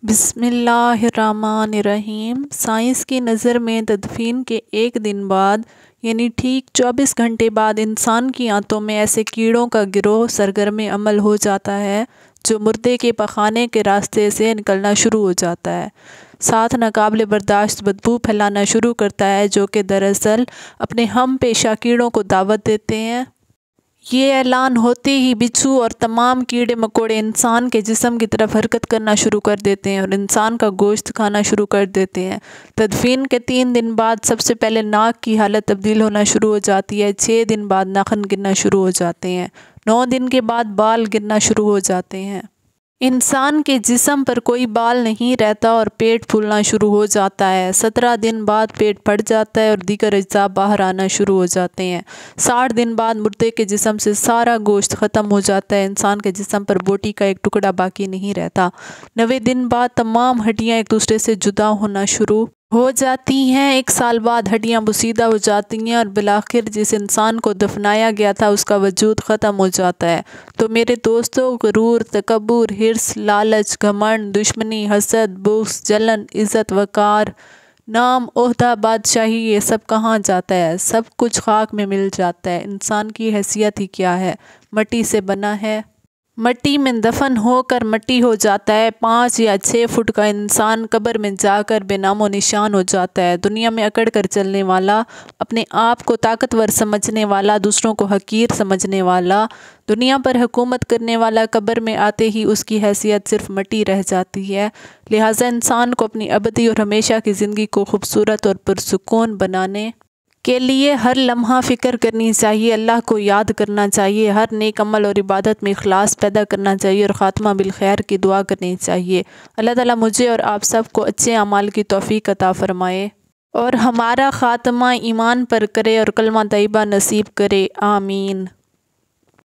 بسم اللہ الرحمن الرحیم۔ سائنس کی نظر میں تدفین کے ایک دن بعد یعنی ٹھیک 24 گھنٹے بعد انسان کی آنتوں میں ایسے کیڑوں کا گروہ سرگرم عمل ہو جاتا ہے جو مردے کے پخانے کے راستے سے نکلنا شروع ہو جاتا ہے، ساتھ ناقابل برداشت بدبو پھیلانا شروع کرتا ہے جو کہ دراصل اپنے ہم پیشہ کیڑوں کو دعوت دیتے ہیں۔ یہ اعلان ہوتے ہی بچھو اور تمام کیڑے مکوڑے انسان کے جسم کی طرف حرکت کرنا شروع کر دیتے ہیں اور انسان کا گوشت کھانا شروع کر دیتے ہیں۔ تدفین کے 3 دن بعد سب سے پہلے ناک کی حالت تبدیل ہونا شروع ہو جاتی ہے، 6 دن بعد ناخن گرنا شروع ہو جاتے ہیں، 9 دن کے بعد بال گرنا شروع ہو جاتے ہیں۔ انسان کے جسم پر کوئی بال نہیں رہتا اور پیٹ پھولنا شروع ہو جاتا ہے، 17 دن بعد پیٹ پھٹ جاتا ہے اور دیگر اجزاء باہر آنا شروع ہو جاتے ہیں، 60 دن بعد مردے کے جسم سے سارا گوشت ختم ہو جاتا ہے، انسان کے جسم پر بوٹی کا ایک ٹکڑا باقی نہیں رہتا، 90 دن بعد تمام ہڈیاں ایک دوسرے سے جدا ہونا شروع ہو جاتی ہیں، 1 سال بعد ہڈیاں بوسیدہ ہو جاتی ہیں اور بالآخر جس انسان کو دفنایا گیا تھا اس کا وجود ختم ہو جاتا ہے۔ تو میرے دوستو، غرور، تکبر، حرص، لالچ، گھمنڈ، دشمنی، حسد، بغض، جلن، عزت، وقار، نام، عہدہ، بادشاہی، یہ سب کہاں جاتا ہے؟ سب کچھ خاک میں مل جاتا ہے۔ انسان کی حیثیت ہی کیا ہے؟ مٹی سے بنا ہے، مٹی میں دفن ہو کر مٹی ہو جاتا ہے، 5 یا 6 فٹ کا انسان قبر میں جا کر بے نام و نشان ہو جاتا ہے، دنیا میں اکڑ کر چلنے والا، اپنے آپ کو طاقتور سمجھنے والا، دوسروں کو حقیر سمجھنے والا، دنیا پر حکومت کرنے والا، قبر میں آتے ہی اس کی حیثیت صرف مٹی رہ جاتی ہے۔ لہٰذا انسان کو اپنی ابدی اور ہمیشہ کی زندگی کو خوبصورت اور پرسکون بنانے کے لیے ہر لمحہ فکر کرنی چاہیے، اللہ کو یاد کرنا چاہیے، ہر نیک عمل اور عبادت میں اخلاص پیدا کرنا چاہیے اور خاتمہ بالخیر کی دعا کرنی چاہیے۔ اللہ تعالیٰ مجھے اور آپ سب کو اچھے اعمال کی توفیق عطا فرمائے اور ہمارا خاتمہ ایمان پر کرے اور کلمہ طیبہ نصیب کرے، آمین۔